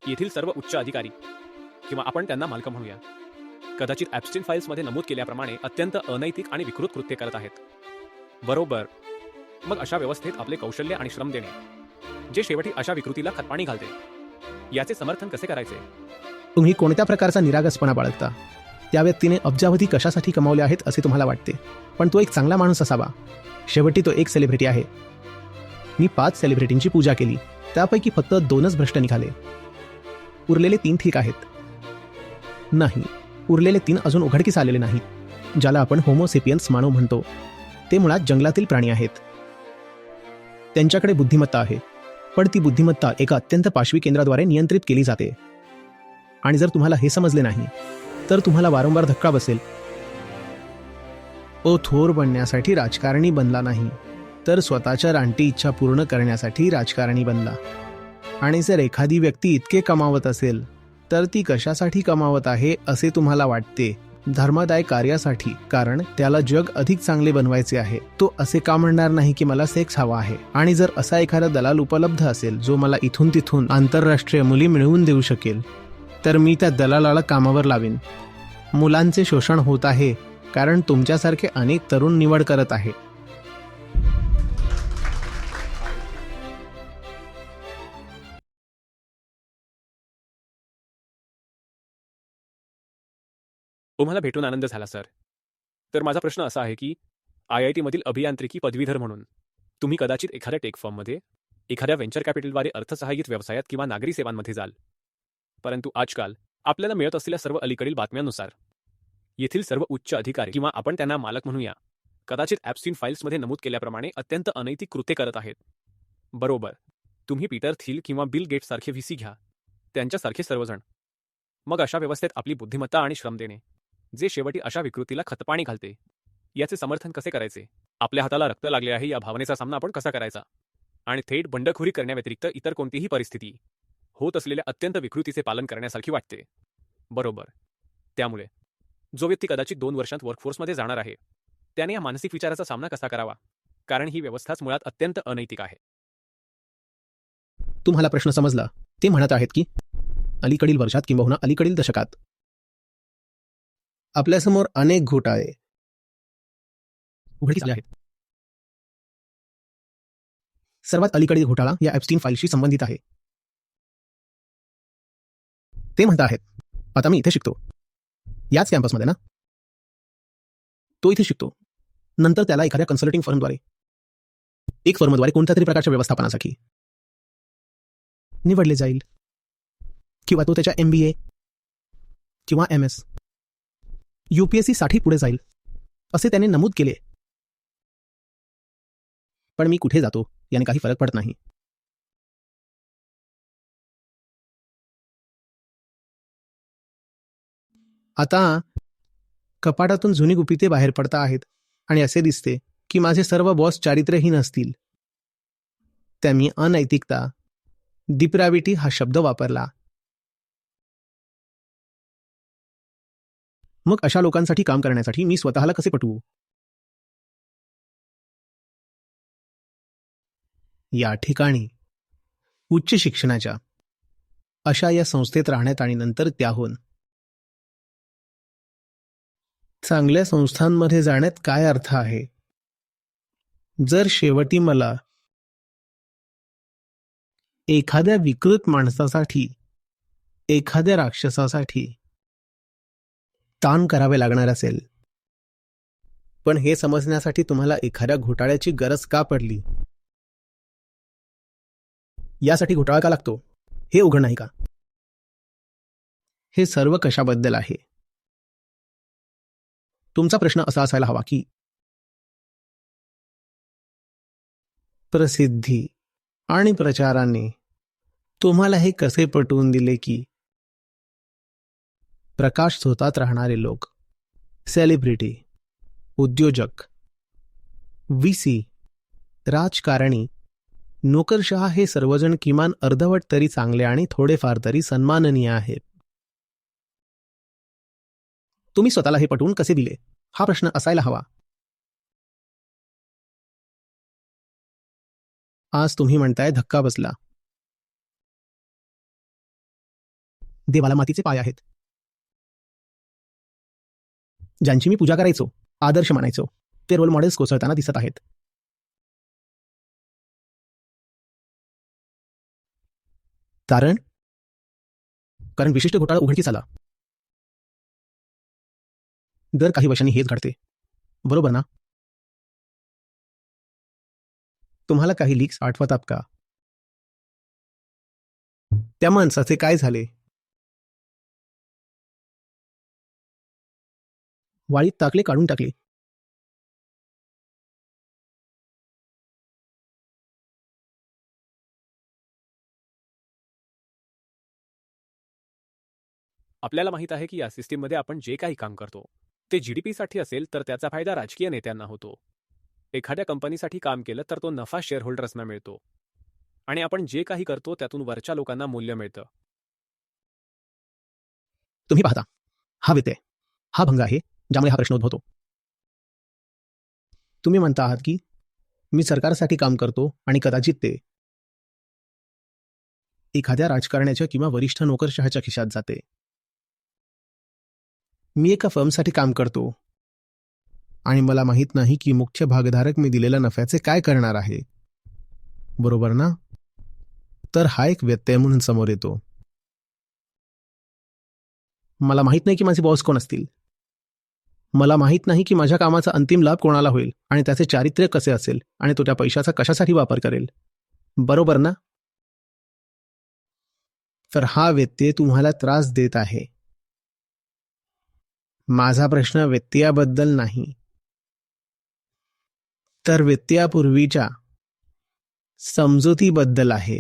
येथील सर्व उच्च अधिकारी किंवा आपण त्यांना मालक म्हणूया, कदाचित ॲप्स्टीन फाईल्समध्ये नमूद केल्याप्रमाणे अत्यंत अनैतिक आणि विकृत कृत्ये करत आहेत. बरोबर. मग अशा व्यवस्थेत आपले कौशल्य आणि श्रम देणे, जे शेवटी अशा विकृतीला खतपाणी घालते, याचे समर्थन कसे करायचे? तुम्ही कोणत्या प्रकारचा निरागसपणा बाळगता? त्या व्यक्तीने अब्जावधी कशासाठी कमावले आहेत असे तुम्हाला वाटते, पण तो एक चांगला माणूस असावा. शेवटी तो एक सेलिब्रिटी आहे. मी 5 सेलिब्रिटींची पूजा केली, त्यापैकी फक्त 2च भ्रष्ट निघाले. उरलेले 3 ठीक आहेत. नाही, उरलेले 3 अजून उघडकीस आलेले नाहीत. ज्याला आपण होमोसेपियन्स मानव म्हणतो, ते मुळात जंगलातील प्राणी आहेत. त्यांच्याकडे बुद्धिमत्ता आहे, पण ती बुद्धिमत्ता एका अत्यंत पाशवी केंद्राद्वारे नियंत्रित केली जाते. आणि जर तुम्हाला हे समजले नाही, तर तुम्हाला वारंवार धक्का बसेल. तो थोर बनण्यासाठी राजकारणी बनला नाही, तर स्वतःच्या रानटी इच्छा पूर्ण करण्यासाठी राजकारणी बनला. आणि जर एखादी व्यक्ती इतके कमावत असेल, तर ती कशासाठी कमावत आहे असे तुम्हाला वाटते? धर्मदाय कार्यासाठी, कारण त्याला जग अधिक चांगले बनवायचे आहे. तो असे का म्हणणार नाही की मला सेक्स हवा आहे? आणि जर असा एखादा दलाल उपलब्ध असेल जो मला इथून तिथून आंतरराष्ट्रीय मुली मिळवून देऊ शकेल, तर मी त्या दलालाला कामावर लावीन. मुलांचे शोषण होत आहे कारण तुमच्यासारखे अनेक तरुण निवड करत आहे. तुम्हाला भेटून आनंद झाला सर. तर माझा प्रश्न असा आहे की IIT मधील अभियांत्रिकी पदवीधर म्हणून तुम्ही कदाचित एखाद्या टेक फर्ममध्ये, एखाद्या व्हेंचर कॅपिटलद्वारे अर्थसहाय्यित व्यवसायात किंवा नागरी सेवांमध्ये जाल. परंतु आजकाल आपल्याला मिळत असलेल्या सर्व अलीकडील बातम्यांनुसार येथील सर्व उच्च अधिकारी किंवा आपण त्यांना मालक म्हणूया, कदाचित ॲप्स्टीन फाईल्समध्ये नमूद केल्याप्रमाणे अत्यंत अनैतिक कृत्ये करत आहेत. बरोबर. तुम्ही पीटर थिल किंवा बिल गेट्स सारखे VC घ्या, त्यांच्यासारखे सर्वजण. मग अशा व्यवस्थेत आपली बुद्धिमत्ता आणि श्रम देणे, जे शेवटी अशा विकृतीला खतपाणी घालते, याचे समर्थन कसे करायचे? आपल्या हाताला रक्त लागले आहे या भावनेचा सामना आपण कसा करायचा? आणि थेट बंडखोरी करण्याव्यतिरिक्त इतर कोणतीही परिस्थिती होत असलेल्या अत्यंत विकृतीचे पालन करण्यासारखी वाटते. बरोबर. त्यामुळे जो व्यक्ती कदाचित 2 वर्षांत वर्कफोर्समध्ये जाणार आहे, त्याने या मानसिक विचाराचा सामना कसा करावा? कारण ही व्यवस्थाच मुळात अत्यंत अनैतिक आहे. तुम्हाला प्रश्न समजला? ते म्हणत आहेत की अलीकडील वर्षात किंबहुना अलीकडील दशकात आपल्यासमोर अनेक घोटाळे उघडकीस आले आहेत. सर्वात अलीकडील घोटाळा या ॲप्स्टीन फाईलशी संबंधित आहे. ते म्हणत आहेत, आता मी इथे शिकतो, याच कॅम्पसमध्ये ना? तो इथे शिकतो, नंतर त्याला एखाद्या कन्सल्टिंग फर्मद्वारे, एक फर्मद्वारे कोणत्या तरी प्रकारच्या व्यवस्थापनासाठी निवडले जाईल, किंवा तो त्याच्या MBA किंवा MS UPSC साठी पुढे जाईल असे त्याने नमूद केले. पण मी कुठे जातो याने काही फरक पडत नाही. आता कपाटातून जुनी गुपिते बाहेर पडता आहेत आणि असे दिसते की माझे सर्व बॉस चारित्र्यहीन असतील. त्यांनी अनैतिकता, डिप्राविटी हा शब्द वापरला. मग अशा लोकांसाठी काम करण्यासाठी मी स्वतःला कसे पटवू? या ठिकाणी उच्च शिक्षणाच्या अशा या संस्थेत राहण्यात आणि नंतर त्याहून चांगल्या संस्थांमध्ये जाण्यात काय अर्थ आहे? जर शेवटी मला एखाद्या विकृत माणसासाठी, एखाद्या राक्षसासाठी काम करावे लागणार असेल, पण हे समजण्यासाठी तुम्हाला एखाद्या घोटाळ्याची गरज का पडली? यासाठी घोटाळा का लागतो हे उघड नाही का? हे सर्व कशाबद्दल आहे? तुमचा प्रश्न असा असायला हवा की प्रसिद्धी आणि प्रचाराने तुम्हाला हे कसे पटवून दिले की प्रकाश झोतात राहणारे लोक, सेलिब्रिटी, उद्योजक, VC, राजकारणी, नोकरशहा हे सर्वजण किमान अर्धवट तरी चांगले आणि थोडेफार तरी सन्माननीय आहेत? तुम्ही स्वतःला हे पटवून कसे दिले हा प्रश्न असायला हवा. आज तुम्ही म्हणताय धक्का बसला. देवाला मातीचे पाय आहेत. ज्यांची मी पूजा करायचो, आदर्श मानायचो, ते रोल मॉडेल्स कोसळताना दिसत आहेत. कारण कारण विशिष्ट घोटाळा उघडकीस आला. दर काही वर्षांनी हेच घडते, बरोबर ना? तुम्हाला काही लीक्स आठवतात का? त्या माणसाचे काय झाले? वाळीत टाकले, काढून टाकले. आपल्याला माहित आहे की या सिस्टीममध्ये आपण जे काही काम करतो ते जीडीपीसाठी असेल तर त्याचा फायदा राजकीय नेत्यांना होतो. एखाद्या कंपनीसाठी काम केलं तर तो नफा शेअरहोल्डर्सना मिळतो आणि आपण जे काही करतो त्यातून वरच्या लोकांना मूल्य मिळतं. तुम्ही पाहता, हा व्यत्यय, हा भंग आहे ज्यामुळे हा प्रश्न उद्भवतो. तुम्ही म्हणता आहात की मी सरकारसाठी काम करतो आणि कदाचित ते एखाद्या राजकारण्याच्या किंवा वरिष्ठ नोकरशहाच्या खिशात जाते. मी एका फर्मसाठी काम करतो आणि मला माहित नाही की मुख्य भागधारक मी दिलेल्या नफ्याचे काय करणार आहे, बरोबर ना? तर हा एक व्यत्यय म्हणून समोर येतो. मला माहित नाही की माझे बॉस कोण असतील. मला माहित नाही की माझ्या कामाचा अंतिम लाभ कोणाला होईल आणि त्याचे चारित्र्य कसे असेल आणि तो त्या पैशाचा कशासाठी वापर करेल, बरोबर ना? तर हा व्यत्यय तुम्हाला त्रास देत आहे. माझा प्रश्न व्यत्ययाबद्दल नाही, तर व्यत्ययापूर्वीच्या समजुतीबद्दल आहे.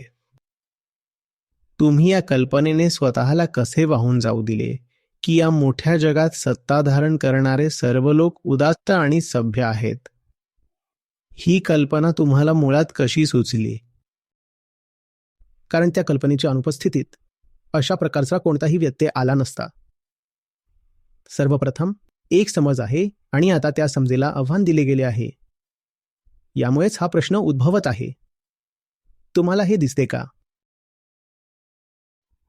तुम्ही या कल्पनेने स्वतःला कसे वाहून जाऊ दिले की या मोठ्या जगात सत्ता धारण करणारे सर्व लोक उदात्त आणि सभ्य आहेत? ही कल्पना तुम्हाला मुळात कशी सुचली? कारण त्या कल्पनेच्या अनुपस्थितीत अशा प्रकारचा कोणताही व्यत्यय आला नसता. सर्वप्रथम एक समज आहे आणि आता त्या समजेला आव्हान दिले गेले आहे. यामुळेच हा प्रश्न उद्भवत आहे. तुम्हाला हे दिसते का?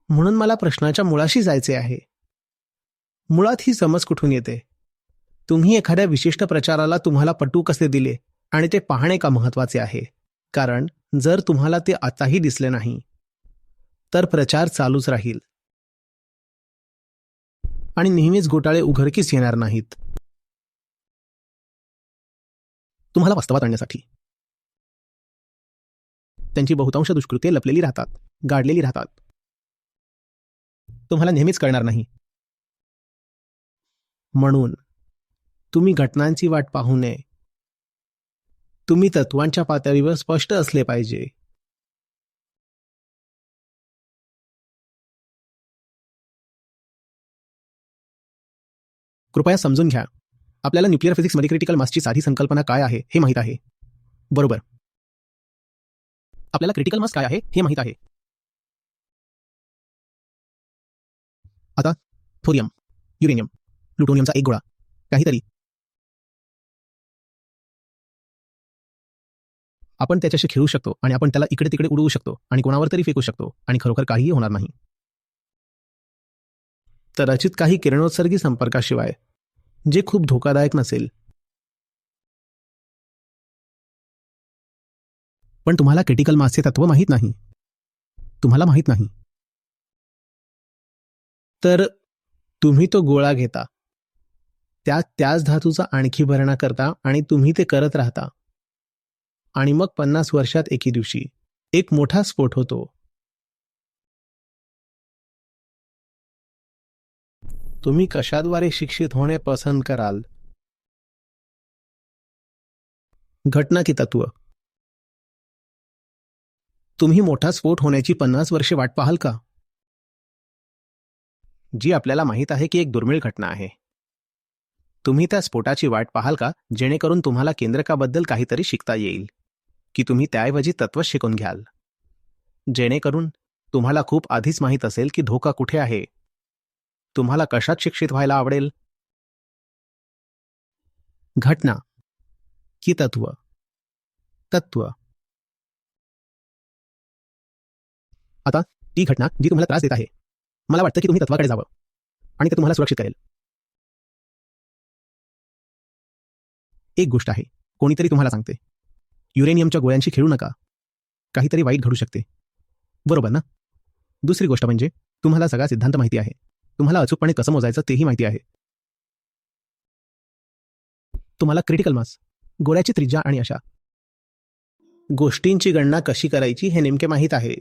म्हणून मला प्रश्नाच्या मुळाशी जायचे आहे. मुळात ही समज कुठून येते? तुम्ही एखाद्या विशिष्ट प्रचाराला तुम्हाला पटवू कसे दिले आणि ते पाहणे का महत्वाचे आहे? कारण जर तुम्हाला ते आताही दिसले नाही तर प्रचार चालूच राहील आणि नेहमीच घोटाळे उघडकीस येणार नाहीत. तुम्हाला वास्तवात आणण्यासाठी त्यांची बहुतांश दुष्कृत्ये लपलेली राहतात, गाडलेली राहतात. तुम्हाला नेहमीच कळणार नाही. म्हणून तुम्ही घटनांची वाट पाहू नये. तुम्ही तत्वांच्या पातळीवर स्पष्ट असले पाहिजे. कृपया समजून घ्या, आपल्याला न्यूक्लिअर फिजिक्समध्ये क्रिटिकल मासची साधी संकल्पना काय आहे हे माहीत आहे, बरोबर? आपल्याला क्रिटिकल मास काय आहे हे माहीत आहे. आता थोरियम, युरेनियम, प्लुटोनियमचा एक गोळा, काहीतरी आपण त्याच्याशी खेळू शकतो आणि आपण त्याला इकडे तिकडे उडवू शकतो आणि कोणावर तरी फेकू शकतो आणि खरोखर काहीही होणार नाही. कदाचित काही किरणोत्सर्गी संपर्काशिवाय, जे खूप धोकादायक नसेल. पण तुम्हाला क्रिटिकल मासचे तत्व माहीत नाही. तुम्हाला माहीत नाही. तर तुम्ही तो गोळा घेता, त्याच धातूचा आणखी भरणा करता आणि तुम्ही ते करत राहता. आणि मग 50 वर्षात एके दिवशी एक मोठा स्फोट होतो. तुम्ही कशाद्वारे शिक्षित होणे पसंत कराल? घटना की तत्व? तुम्ही मोठा स्फोट होण्याची 50 वर्षे वाट पाहाल का? जी आपल्याला माहीत आहे की एक दुर्मिळ घटना आहे. तुम्ही त्या स्फोटाची वाट पाहाल का जेणेकरून तुम्हाला केंद्रकाबद्दल काहीतरी शिकता येईल, की तुम्ही त्याऐवजी तत्व शिकून घ्याल जेणेकरून तुम्हाला खूप आधीच माहीत असेल की धोका कुठे आहे? तुम्हाला कशात शिक्षित व्हायला आवडेल? घटना की तत्व? तत्व. आता ती घटना जी तुम्हाला त्रास देत आहे, मला वाटतं की तुम्ही तत्वाकडे जावं आणि ते तुम्हाला सुरक्षित करेल. एक गोष्ट आहे, कोणीतरी तुम्हाला सांगते, युरेनियमच्या गोळ्यांशी खेळू नका, काहीतरी वाईट घडू शकते. बरोबर ना? दुसरी गोष्ट म्हणजे तुम्हाला सगळा सिद्धांत माहिती आहे, तुम्हाला अचूकपणे कसं मोजायचं तेही माहिती आहे. तुम्हाला क्रिटिकल मास, गोळ्याची त्रिज्या आणि अशा गोष्टींची गणना कशी करायची हे नेमके माहीत आहे.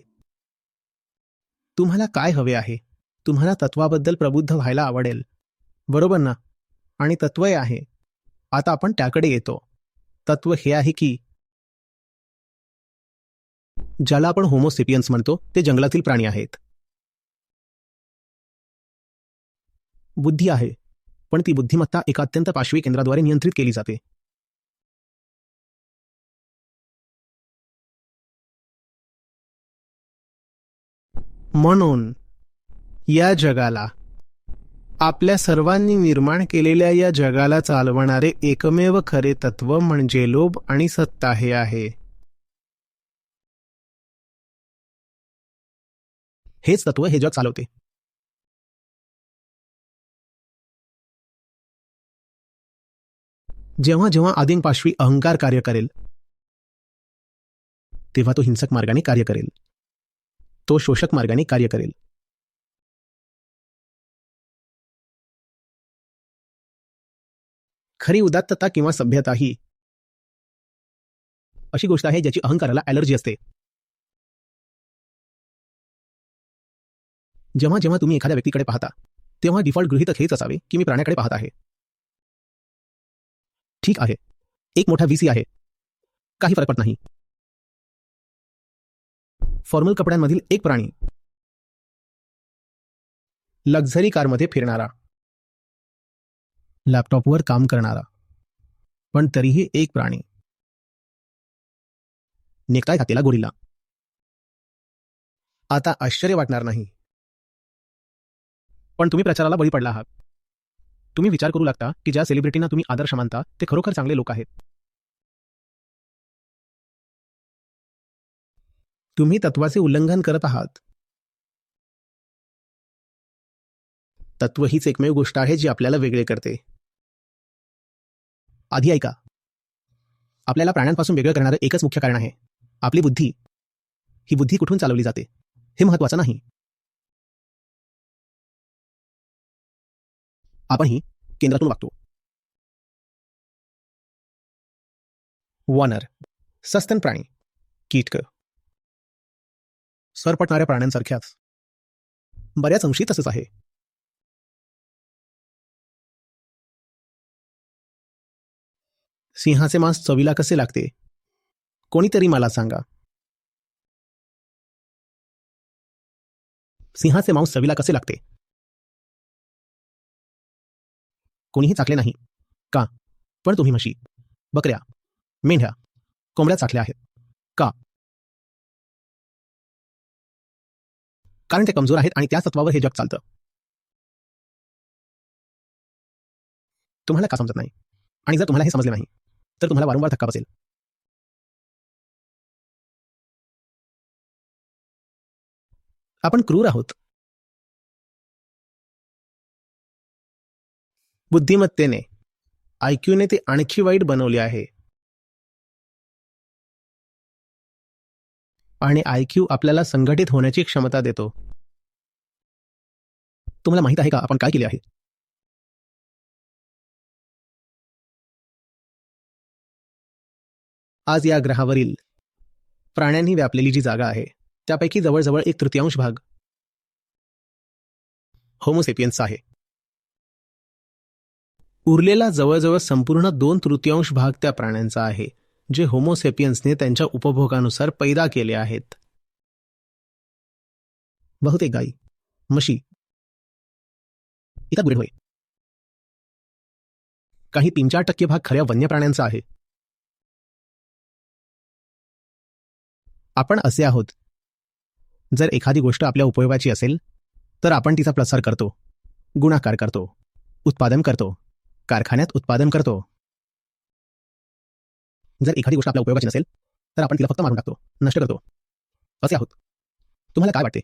तुम्हाला काय हवे आहे? तुम्हाला तत्वाबद्दल प्रबुद्ध व्हायला आवडेल, बरोबर ना? आणि तत्व हे आहे. आता आपण त्याकडे येतो. तत्व हे आहे की ज्याला आपण होमोसेपियन्स म्हणतो ते जंगलातील प्राणी आहेत. बुद्धी आहे, पण ती बुद्धिमत्ता एका अत्यंत पाशवी केंद्राद्वारे नियंत्रित केली जाते. म्हणून या जगाला, आपल्या सर्वांनी निर्माण केलेल्या या जगाला चालवणारे एकमेव खरे तत्व म्हणजे लोभ आणि सत्ता हे आहे. हेच तत्व हे जग चालवते. जेव्हा जेव्हा आदिमपाशवी अहंकार कार्य करेल, तेव्हा तो हिंसक मार्गाने कार्य करेल, तो शोषक मार्गाने कार्य करेल. खरी उदात्तता किंवा सभ्यता ही अशी गोष्ट आहे ज्याची अहंकाराला ॲलर्जी असते. जेव्हा जेव्हा तुम्ही एखाद्या व्यक्तीकडे पाहता, तेव्हा डिफॉल्ट गृहीतक हेच असावे की मी प्राण्याकडे पाहत आहे. ठीक आहे, एक मोठा VC आहे, काही फरक पडत नाही. फॉर्मल कपड्यांमधील एक प्राणी, लक्झरी कारमध्ये फिरणारा, लॅपटॉपवर काम करणारा, पण तरीही एक प्राणी. नेकटाय घातलेला गोरिल्ला. आता आश्चर्य वाटणार नाही, पण तुम्ही प्रचाराला बळी पडला आहात. तुम्ही विचार करू लागता की ज्या सेलिब्रिटींना तुम्ही आदर्श मानता ते खरोखर चांगले लोक आहेत. तुम्ही तत्वाचे उल्लंघन करत आहात. तत्व हीच एकमेव गोष्ट आहे जी आपल्याला वेगळे करते. आधी ऐका, आपल्याला प्राण्यांपासून वेगळं करणारं एकच मुख्य कारण आहे, आपली बुद्धी. ही बुद्धी कुठून चालवली जाते हे महत्वाचं नाही. आपणही केंद्रातून वागतो. वानर, सस्तन प्राणी, कीटक, सरपटणाऱ्या प्राण्यांसारख्याच. बऱ्याच अंशी तसंच आहे. सिंहाचे मांस चवीला कसे लागते? कोणीतरी मला सांगा. सिंहाचे मांस चवीला कसे लागते? कोणीही चाखले नाही का? पण तुम्ही म्हशी, बकऱ्या, मेंढ्या, कोंबड्या चाखल्या आहेत का? कारण ते कमजोर आहेत आणि त्याच तत्वावर हे जग चालतं. तुम्हाला का समजत नाही? आणि जर तुम्हाला हे समजले नाही तर तुम्हाला वारंवार धक्का बसेल. आपण क्रूर आहोत. बुद्धिमत्तेने, IQने ते आणखी वाईट बनवले आहे. आणि IQ आपल्याला संघटित होण्याची क्षमता देतो. तुम्हाला माहित आहे का आपण काय केले आहे? आज या ग्रहावरील प्राण्यांनी व्यापलेली जी जागा आहे त्यापैकी जवळजवळ 1/3 भाग होमोसेपियन्सचा आहे. उरलेला जवळजवळ संपूर्ण 2/3 भाग त्या प्राण्यांचा आहे जे होमोसेपियन्सने त्यांच्या उपभोगानुसार पैदा केले आहेत. बहुतेक गायी, म्हशी, इतर गुरे होय. काही 3-4% भाग खऱ्या वन्य प्राण्यांचा आहे. आपण असे आहोत. जर एखादी गोष्ट आपल्या उपयोगाची असेल तर आपण तिचा प्रसार करतो, गुणाकार करतो, उत्पादन करतो, कारखान्यात उत्पादन करतो. जर एखादी गोष्ट आपल्या उपयोगाची नसेल तर आपण तिला फक्त मारून टाकतो, नष्ट करतो. असे आहोत. तुम्हाला काय वाटते?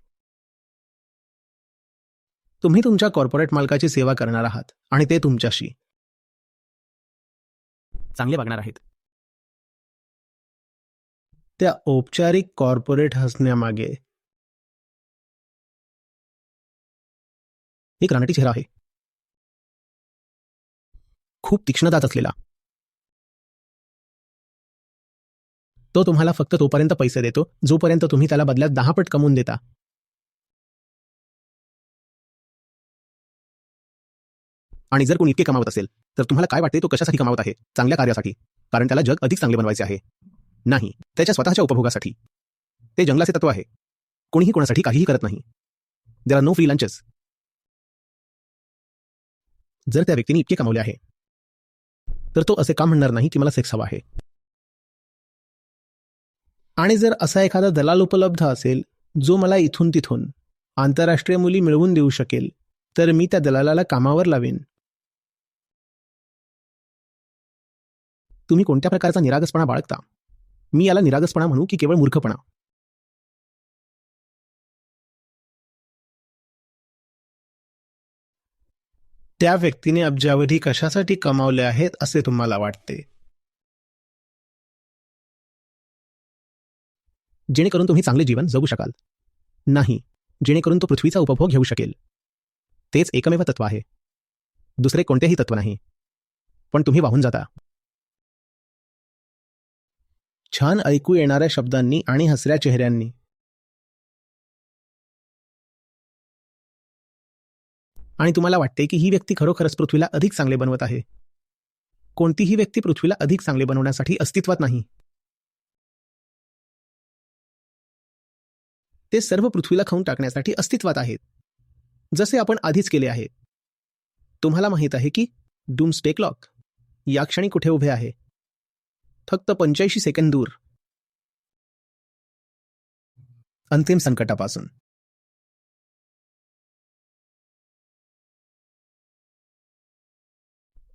तुम्ही तुमच्या कॉर्पोरेट मालकाची सेवा करणार आहात आणि ते तुमच्याशी चांगले वागणार आहेत. त्या औपचारिक कॉर्पोरेट हसण्यामागे एक रानटी चेहरा आहे, खूप तीक्ष्ण दात असलेला. तो तुम्हाला फक्त तोपर्यंत पैसे देतो जोपर्यंत तुम्ही त्याला बदल्यात 10 पट कमवून देता. आणि जर कोणी इतके कमावत असेल तर तुम्हाला काय वाटते तो कशासाठी कमावत आहे? चांगल्या कार्यासाठी, कारण त्याला जग अधिक चांगले बनवायचे आहे, नाही त्याच्या स्वतःच्या उपभोगासाठी. ते जंगलाचे तत्व आहे. कोणीही कोणासाठी काहीही करत नाही. There are no free lunches. जर त्या व्यक्तीने इतके कमावले आहे तर तो असे का म्हणणार नाही की मला सेक्स हवा आहे? आणि जर असा एखादा दलाल उपलब्ध असेल जो मला इथून तिथून आंतरराष्ट्रीय मुली मिळवून देऊ शकेल तर मी त्या दलालाला कामावर लावेन. तुम्ही कोणत्या प्रकारचा निरागसपणा बाळगता? मी याला निरागसपणा म्हणू की केवळ मूर्खपणा? त्या व्यक्तीने अब्जावधी कशासाठी कमावले आहेत असे तुम्हाला वाटते? जेणेकरून तुम्ही चांगले जीवन जगू शकाल, नाही जेणेकरून तो पृथ्वीचा उपभोग घेऊ शकेल. तेच एकमेव तत्व आहे, दुसरे कोणतेही तत्व नाही. पण तुम्ही वाहून जाता छान ऐकू येणाऱ्या शब्दांनी आणि हसऱ्या चेहऱ्यांनी. आणि तुम्हाला वाटते की ही व्यक्ती खरोखरच पृथ्वीला अधिक चांगले बनवत आहे. कोणतीही व्यक्ती पृथ्वीला अधिक चांगले बनवण्यासाठी अस्तित्वात नाही. ते सर्व पृथ्वीला खाऊन टाकण्यासाठी अस्तित्वात आहेत, जसे आपण आधीच केले आहे. तुम्हाला माहित आहे की डूम्सडे क्लॉक या क्षणी कुठे उभे आहे? फक्त 85 सेकंद दूर, अंतिम संकटापासून.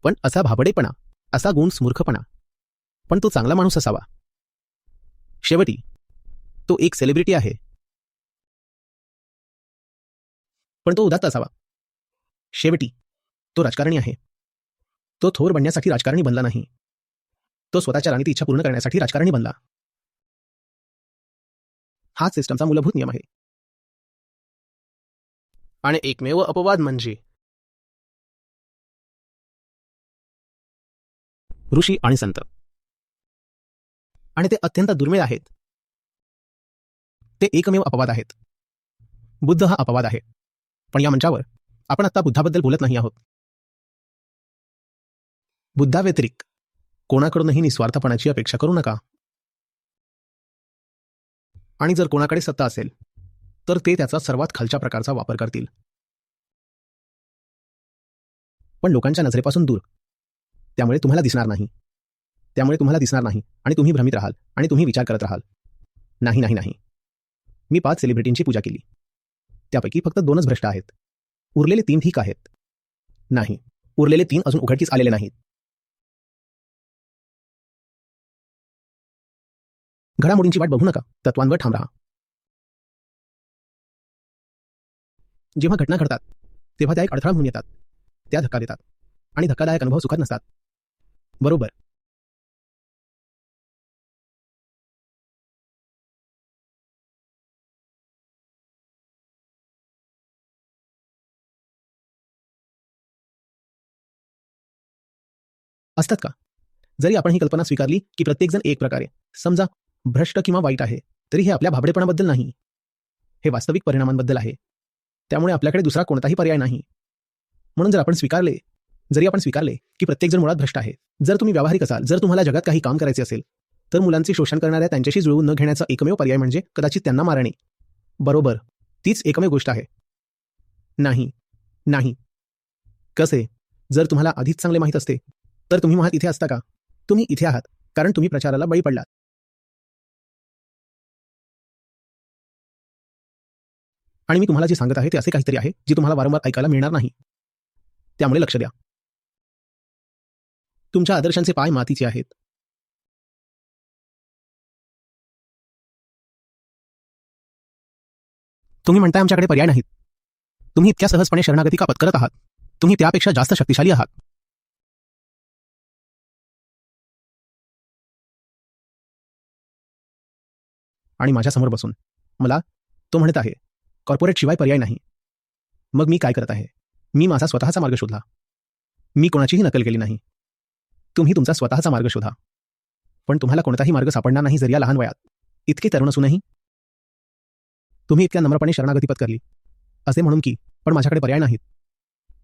पण असा भाबडेपणा, असा गुण मूर्खपणा. पण तो चांगला माणूस असावा. शेवटी तो एक सेलिब्रिटी आहे, पण तो उदात्त असावा. शेवटी तो राजकारणी आहे. तो थोर बनण्यासाठी राजकारणी बनला नाही. तो स्वतःच्या राणीची इच्छा पूर्ण करण्यासाठी राजकारणी बनला. हाच सिस्टमचा मूलभूत नियम आहे. आणि एकमेव अपवाद म्हणजे ऋषी आणि संत. आणि ते अत्यंत दुर्मिळ आहेत. ते एकमेव अपवाद आहेत. बुद्ध हा अपवाद आहे. पण या मंचावर आपण आता बुद्धाबद्दल बोलत नाही आहोत. बुद्धाव्यतिरिक्त कोणाकडूनही निस्वार्थपणाची अपेक्षा करू नका. आणि जर कोणाकडे सत्ता असेल तर ते त्याचा सर्वात खालच्या प्रकारचा वापर करतील, पण लोकांच्या नजरेपासून दूर. त्यामुळे तुम्हाला दिसणार नाही आणि तुम्ही भ्रमित राहाल आणि तुम्ही विचार करत राहाल, नाही नाही नाही, मी 5 सेलिब्रिटींची पूजा केली, त्यापैकी फक्त 2च भ्रष्ट आहेत, उरलेले 3 ठीक आहेत. नाही, उरलेले 3 अजून उघडकीस आलेले नाहीत. घडामोडींची वाट बघू नका, तत्वांवर ठाम राहा. जेव्हा घटना घडतात तेव्हा त्या एक अडथळा म्हणून येतात, त्या धक्का देतात आणि धक्कादायक अनुभव सुखद नसतात, बरोबर? असतात का? जरी आपण ही कल्पना स्वीकारली की प्रत्येकजण एक प्रकारे समजा भ्रष्ट किंवा वाईट आहे, तरी हे आपल्या भाबडेपणाबद्दल नाही, हे वास्तविक परिणामांबद्दल आहे. त्यामुळे आपल्याकडे दुसरा कोणताही पर्याय नाही. म्हणून जरी आपण स्वीकारले की प्रत्येकजण मुळात भ्रष्ट आहे, जर तुम्ही व्यावहारिक असाल, जर तुम्हाला जगात काही काम करायचे असेल, तर मुलांचे शोषण करणाऱ्या त्यांच्याशी जुळवून न घेण्याचा एकमेव पर्याय म्हणजे कदाचित त्यांना मारणे, बरोबर? तीच एकमेव गोष्ट आहे. नाही नाही. कसे? जर तुम्हाला आधीच चांगले माहीत असते तर तुम्ही मुळात इथे असता का? तुम्ही इथे आहात कारण तुम्ही प्रचाराला बळी पडलात. आणि मी तुम्हाला जे सांगत आहे ते असे काहीतरी आहे जे तुम्हाला वारंवार ऐकायला मिळणार नाही. त्यामुळे लक्ष द्या. तुमच्या आदर्शांचे पाय मातीचे आहेत. तुम्ही म्हणताय आमच्याकडे पर्याय नाहीत. तुम्ही इतक्या सहजपणे शरणागती का पत्करत आहात? तुम्ही त्यापेक्षा जास्त शक्तिशाली आहात. आणि माझ्यासमोर बसून मला तो म्हणत आहे कॉर्पोरेट शिवाय पर्याय नाही. मग मी काय करत आहे? मी माझा स्वतःचा मार्ग शोधला. मी कोणाचीही नकल केली नाही. तुम्ही तुमचा स्वतःचा मार्ग शोधा. पण तुम्हाला कोणताही मार्ग सापडणार नाही जर या लहान वयात इतके तरुण असूनही तुम्ही इतक्या नम्रपणे शरणागती पत्करली. असे म्हणून की पण माझ्याकडे पर्याय नाहीत.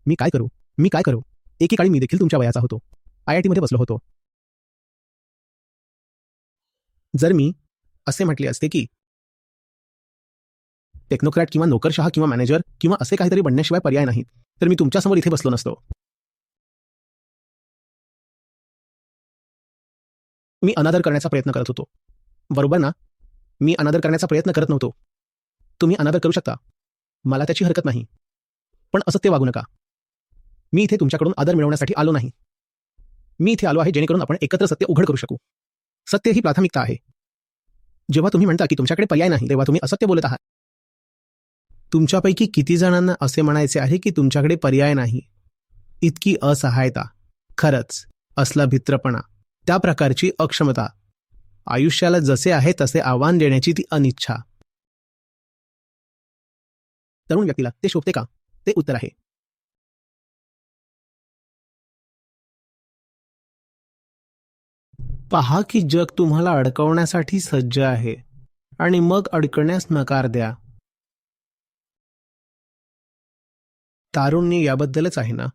मी काय करू? मी काय करू? एकेकाळी मी देखील तुमच्या वयाचा होतो. IIT मध्ये बसलो होतो. जर मी असे म्हटले असते की टेक्नोक्रॅट किंवा नोकरशहा किंवा मॅनेजर किंवा असे काहीतरी बनण्याशिवाय पर्याय नाहीत, तर मी तुमच्यासमोर इथे बसलो नसतो. मी अनादर करण्याचा प्रयत्न करत होतो. बरोबर ना? मी अनादर करण्याचा प्रयत्न करत नव्हतो. तुम्ही अनादर करू शकता. मला त्याची हरकत नाही. पण असत्य वागू नका. मी इथे तुमच्याकडून आदर मिळवण्यासाठी आलो नाही. मी इथे आलो आहे जेणेकरून आपण एकत्र सत्य उघड करू शकू. सत्य ही प्राथमिकता आहे. जेव्हा तुम्ही म्हणता की तुमच्याकडे पर्याय नाही तेव्हा तुम्ही असत्य बोलत आहात. तुमच्यापैकी किती जणांना असे म्हणायचे आहे की तुमच्याकडे पर्याय नाही? इतकी असहायता, खरंच असला भित्रपणा, त्या प्रकारची अक्षमता, आयुष्याला जसे आहे तसे आव्हान देण्याची ती अनिच्छा. तरुण व्यक्तीला ते शोभते का? ते उत्तर आहे. पहा की जग तुम्हाला अडकवण्यासाठी सज्ज आहे आणि मग अडकण्यास नकार द्या. तारुण्य याबद्दलच आहे ना?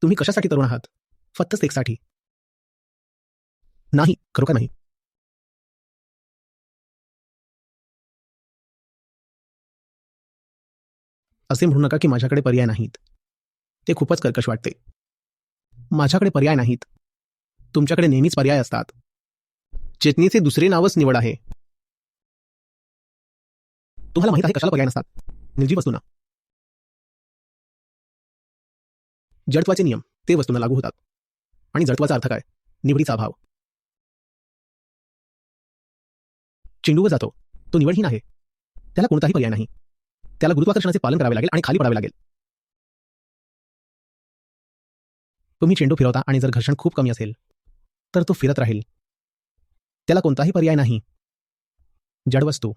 तुम्ही कशासाठी तरुण आहात? फक्त सेक्ससाठी? नाही, खरोखर नाही. असे म्हणू नका की माझ्याकडे पर्याय नाहीत. ते खूपच कर्कश वाटते. माझ्याकडे पर्याय नाहीत. तुमच्याकडे नेहमीच पर्याय असतात. चेतनेचे दुसरे नावच निवड आहे. तुम्हाला माहित आहे कशाला पर्याय नसतात? निर्जीव वस्तूंना. जडत्वाचे नियम ते वस्तूंना लागू होतात. आणि जडत्वाचा अर्थ काय? निवडीचा अभाव. चेंडूवर जातो, तो निवडहीन आहे. त्याला कोणताही पर्याय नाही. त्याला गुरुत्वाकर्षणाचे पालन करावे लागेल आणि खाली पडावे लागेल. तुम्ही चेंडू फिरवता आणि जर घर्षण खूप कमी असेल तर तो फिरत राहील. त्याला कोणताही पर्याय नाही. जड वस्तू,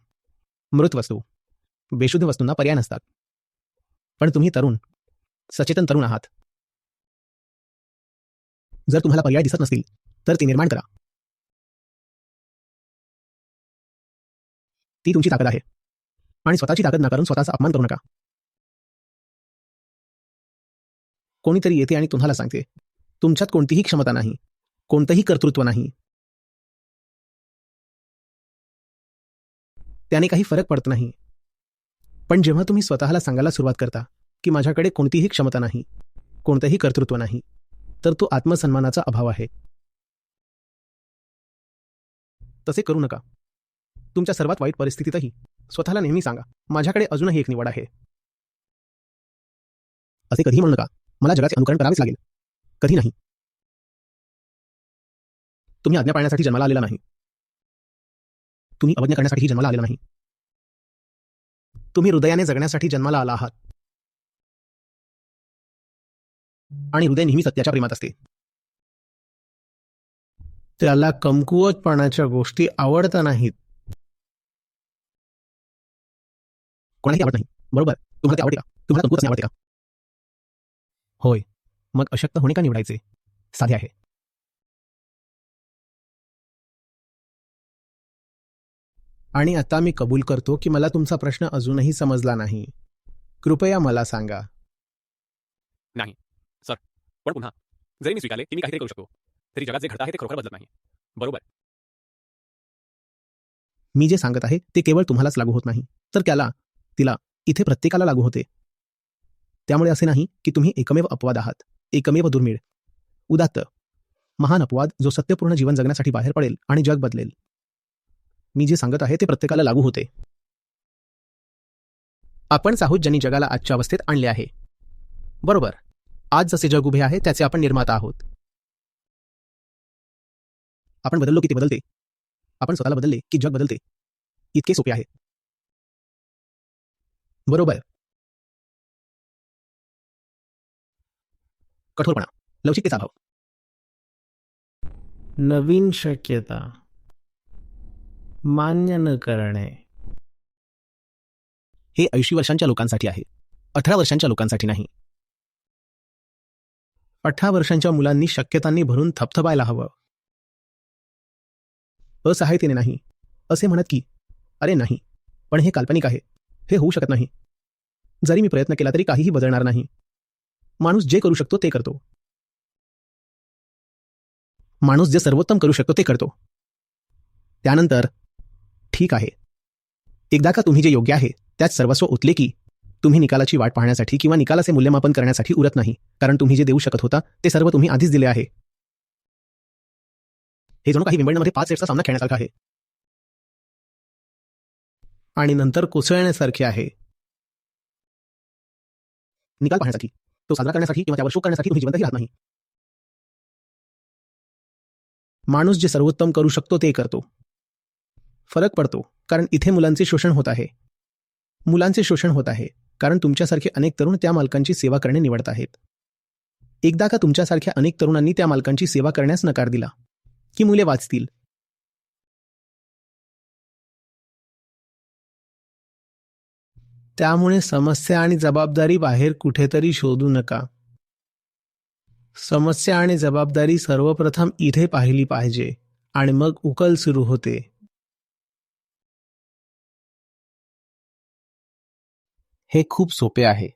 मृत वस्तू, बेशुद्ध वस्तूंना पर्याय नसतात. पण तुम्ही तरुण, सचेतन तरुण आहात. जर तुम्हाला पर्याय दिसत नसतील तर ते निर्माण करा. ती तुमची ताकद आहे. आणि स्वतःची ताकद नाकारून स्वतःचा अपमान करू नका. कोणीतरी येते आणि तुम्हाला सांगते तुमच्यात कोणतीही क्षमता नाही, कोणतंही कर्तृत्व नाही. त्याने काही फरक पडत नाही. पण जेव्हा तुम्ही स्वतःला सांगायला सुरुवात करता की माझ्याकडे कोणतीही क्षमता नाही, कोणतंही कर्तृत्व नाही, तर तो आत्मसन्मानाचा अभाव आहे. तसे करू नका. तुमच्या सर्वात वाईट परिस्थितीतही स्वतःला नेहमी सांगा माझ्याकडे अजूनही एक निवड आहे. असे कधी म्हणू नका मला जगाचे अनुकरण करावेच लागेल. कधी नाही. तुम्ही आज्ञा पाळण्यासाठी जन्माला आलेला नाही. तुम्ही अवज्ञा करण्यासाठी जन्माला आलेला नाही. तुम्ही हृदयाने जगण्यासाठी जन्माला आला आहात. आणि हृदय नेहमी सत्याच्या प्रेमात असते. त्याला कमकुवतपणाच्या गोष्टी आवडत नाहीत. कोणालाही आवडत नाही. बरोबर. तुम्हाला ते आवडते का? तुम्हाला कमकुवत असणे आवडते का? होय. मग अशक्त होणे का निवडायचे? साधे आहे. आणि आता मी कबूल करतो की मला तुमचा प्रश्न अजूनही समजला नाही. कृपया मला सांगा. नाही सर, पण पुन्हा जरी मी स्वीकारले की मी काहीतरी करू शकतो तरी जगात जे घडत आहे ते खरोखर बदलत नाही. बरोबर. मी जे सांगत आहे ते केवळ तुम्हालाच लागू होत नाही, तर त्याला, तिला, इथे प्रत्येकाला लागू होते. त्यामुळे असे नाही की तुम्ही एकमेव अपवाद आहात, एकमेव दुर्मिळ, उदात्त, महान अपवाद जो सत्यपूर्ण जीवन जगण्यासाठी बाहेर पडेल आणि जग बदलेल. मी जे सांगत आहे ते प्रत्येकाला लागू होते. आपणच आहोत ज्यांनी जगाला आजच्या अवस्थेत आणले आहे. बरोबर. आज जसे जग उभे आहे त्याचे आपण निर्माता आहोत. आपण बदललो की ते बदलते. आपण स्वतःला बदलले की जग बदलते. इतके सोपे आहे. बरोबर. कठोरपणा, लवचिकतेचा अभाव. नवीन शक्यता मान्य न करणे. हे 80 वर्षांच्या लोकांसाठी आहे, 18 वर्षांच्या लोकांसाठी नाही. 18 वर्षांच्या मुलांनी शक्यतांनी भरून थपथपायला हवं. असहायतेने नाही, असे म्हणत की अरे नाही, पण हे काल्पनिक आहे, हे होऊ शकत नाही. जरी मी प्रयत्न केला तरी काहीही बदलणार नाही. माणूस जे करू शकतो ते करतो. माणूस जे सर्वोत्तम करू शकतो ते करतो. त्यानंतर ठीक आहे, एकदा का तुम्ही जे योग्य आहे त्यात सर्वस्व ओतले की तुम्ही निकालाची वाट पाहण्यासाठी किंवा निकालाचे मूल्यमापन करण्यासाठी उरत नाही, कारण तुम्ही जे देऊ शकत होता ते सर्व तुम्ही आधीच दिले आहे. हे जणू काही विंबल्डनमध्ये 5 सेट्सचा सामना खेळण्यासारखा आहे आणि नंतर कोसळण्यासारखे आहे. निकाल पाहण्यासाठी, तो साजरा करण्यासाठी किंवा त्यावर शोक करण्यासाठी तुम्ही जिवंतही राहत नाही. माणूस जे सर्वोत्तम करू शकतो ते करतो. फरक पडतो कारण इथे मुलांचे शोषण होत आहे. मुलांचे शोषण होत आहे कारण तुमच्यासारखे अनेक तरुण त्या मालकांची सेवा करणे निवडत आहेत. एकदा का तुमच्यासारख्या अनेक तरुणांनी त्या मालकांची सेवा करण्यास नकार दिला की मुले वाचतील. त्यामुळे समस्या आणि जबाबदारी बाहेर कुठेतरी शोधू नका. समस्या आणि जबाबदारी सर्वप्रथम इथे पाहिली पाहिजे आणि मग उकल सुरू होते. हे खूप सोपे आहे.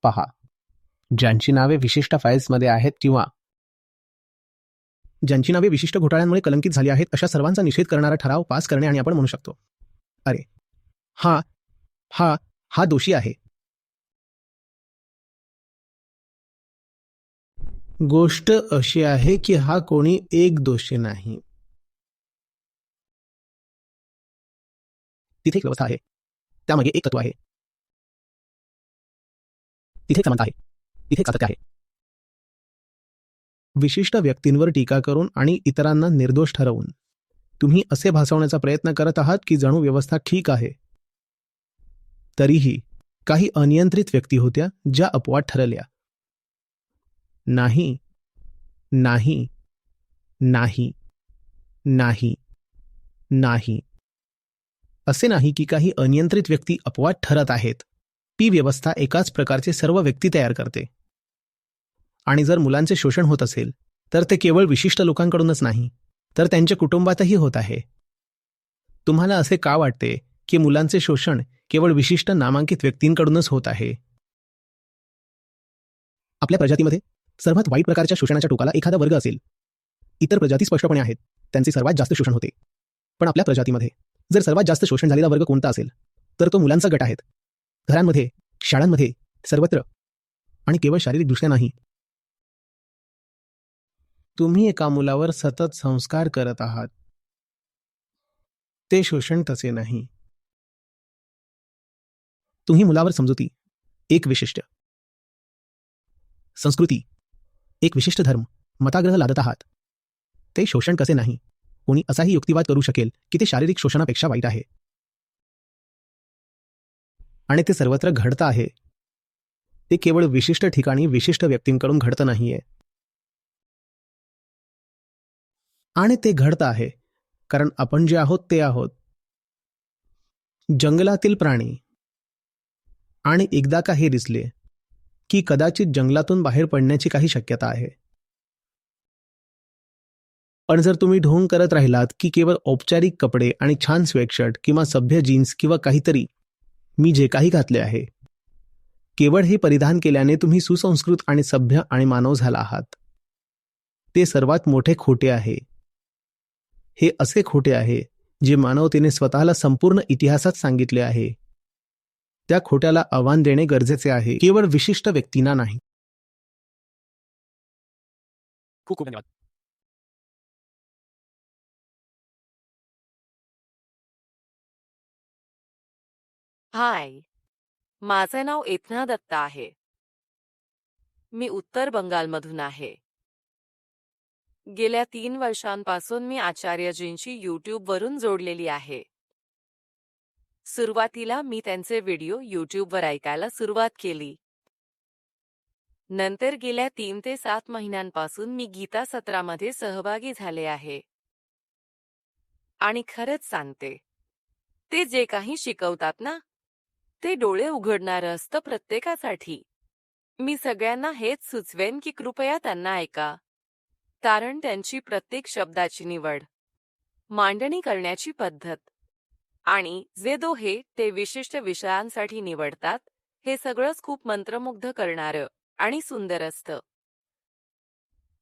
पहा, ज्यांची नावे विशिष्ट फाईल्समध्ये आहेत किंवा ज्यांची नावे विशिष्ट घोटाळ्यांमुळे कलंकित झाली आहेत अशा सर्वांचा निषेध करणारा ठराव पास करणे आणि आपण म्हणू शकतो, अरे हा हा हा दोषी आहे. गोष्ट अशी आहे की हा कोणी एक दोषी नाही. तिथे एक व्यवस्था आहे, त्यामागे एक तत्व आहे. तिथे एक समानता आहे, तिथे एक सातत्य आहे. विशिष्ट व्यक्तींवर टीका करून आणि इतरांना निर्दोष ठरवून तुम्ही असे भासवण्याचा प्रयत्न करत आहात की जणू व्यवस्था ठीक आहे. तरीही काही अनियंत्रित व्यक्ती होत्या ज्या अपवाद ठरल्या. नाही नाही नाही नाही नाही. असे नाही की काही अनियंत्रित व्यक्ती अपवाद ठरत आहेत. ती व्यवस्था एकाच प्रकारचे सर्व व्यक्ती तयार करते. आणि जर मुलांचे शोषण होत असेल तर ते केवळ विशिष्ट लोकांकडूनच नाही तर त्यांच्या कुटुंबातही होत आहे. तुम्हाला असे का वाटते की मुलांचे शोषण केवळ विशिष्ट नामांकित व्यक्तींकडूनच होत आहे? आपल्या प्रजातीमध्ये सर्वात वाईट प्रकारच्या शोषणाच्या टोकाला एखादा वर्ग असेल. इतर प्रजाती स्पष्टपणे आहेत, त्यांचे सर्वात जास्त शोषण होते. पण आपल्या प्रजातीमध्ये जर सर्वात जास्त शोषण झालेला वर्ग कोणता असेल तर तो मुलांचा गट आहेत. घरांमध्ये, शाळांमध्ये, सर्वत्र, आणि केवळ शारीरिकदृष्ट्या नाही. तुम्ही एका मुलावर सतत संस्कार करत आहात. ते शोषण तसे नाही. तुम्ही मुलावर समजुती, एक विशिष्ट संस्कृती, एक विशिष्ट धर्म, मताग्रह लादत आहात. ते शोषण कसे नाही. कोणी असाही युक्तिवाद करू शकेल की ते शारीरिक शोषणापेक्षा वाईट आहे. आणि ते सर्वत्र घडतं आहे. ते केवळ विशिष्ट ठिकाणी विशिष्ट व्यक्तींकडून घडतं नाहीये. आणि ते घडतं आहे कारण आपण जे आहोत ते आहोत. जंगलातील प्राणी. आणि एकदा का हे दिसले की कदाचित जंगलातून बाहेर पडण्याची काही शक्यता आहे. पण जर तुम्ही ढोंग करत राहिलात की केवळ औपचारिक कपडे आणि छान स्वेटशर्ट किंवा सभ्य जीन्स किंवा काहीतरी, मी जे काही घातले आहे, केवळ हे परिधान केल्याने तुम्ही सुसंस्कृत आणि सभ्य आणि मानव झाला आहात, ते सर्वात मोठे खोटे आहे. हे असे खोटे आहे जे मानवतेने स्वतःला संपूर्ण इतिहासात सांगितले आहे. त्या खोट्याला आव्हान देणे गरजेचे आहे, केवळ विशिष्ट व्यक्तींना नाही. खूप खूप धन्यवाद. हाय, माझे नाव एतना दत्ता आहे. मी उत्तर बंगालमधून आहे. गेल्या 3 वर्षांपासून मी आचार्यजींशी यूट्यूबवरून जोडलेली आहे. सुरुवातीला मी त्यांचे व्हिडिओ यूट्यूबवर ऐकायला सुरुवात केली. नंतर गेल्या 3 ते 7 महिन्यांपासून मी गीता सत्रामध्ये सहभागी झाले आहे. आणि खरंच सांगते, ते जे काही शिकवतात ना, ते डोळे उघडणारं असतं प्रत्येकासाठी. मी सगळ्यांना हेच सुचवेन की कृपया त्यांना ऐका. कारण त्यांची प्रत्येक शब्दाची निवड, मांडणी करण्याची पद्धत आणि जे दोहे ते विशिष्ट विषयांसाठी निवडतात, हे सगळंच खूप मंत्रमुग्ध करणारं आणि सुंदर असतं.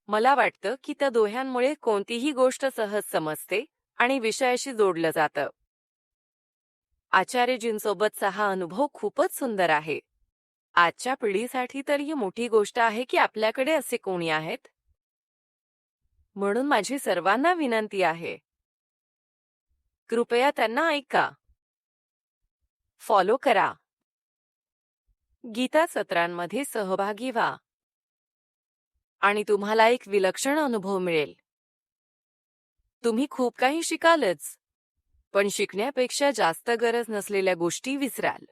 मला वाटतं की त्या दोह्यांमुळे कोणतीही गोष्ट सहज समजते आणि विषयाशी जोडलं जातं. आचार्यजींसोबतचा हा अनुभव खूपच सुंदर आहे. आजच्या पिढीसाठी तर ही मोठी गोष्ट आहे की आपल्याकडे असे कोणी आहेत. म्हणून माझी सर्वांना विनंती आहे, कृपया त्यांना ऐका, फॉलो करा, गीता सत्रांमध्ये सहभागी व्हा आणि तुम्हाला एक विलक्षण अनुभव मिळेल. तुम्ही खूप काही शिकालच, पण शिकण्यापेक्षा जास्त गरज नसलेल्या गोष्टी विसराल.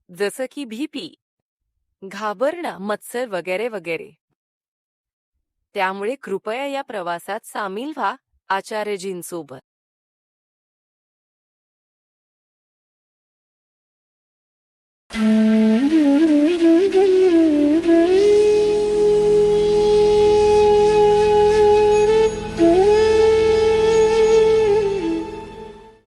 जसं की भीती, घाबरणं, मत्सर वगैरे वगैरे. त्यामुळे कृपया या प्रवासात सामील व्हा आचार्यजींसोबत.